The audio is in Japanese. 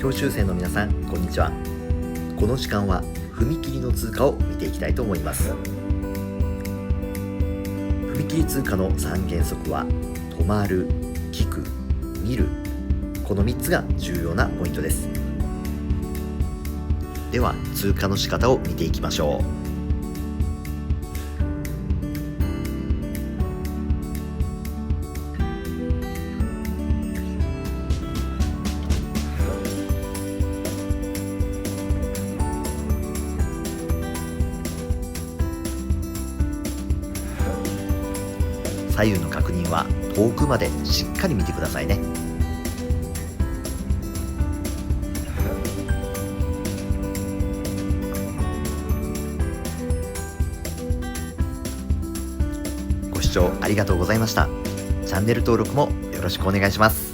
教習生の皆さん、こんにちは。この時間は踏切の通貨を見ていきたいと思います。踏切通貨の3原則は止まる、聞く、見る、この3つが重要なポイントです。では通過の仕方を見ていきましょう。左右の確認は遠くまでしっかり見てくださいね。ご視聴ありがとうございました。チャンネル登録もよろしくお願いします。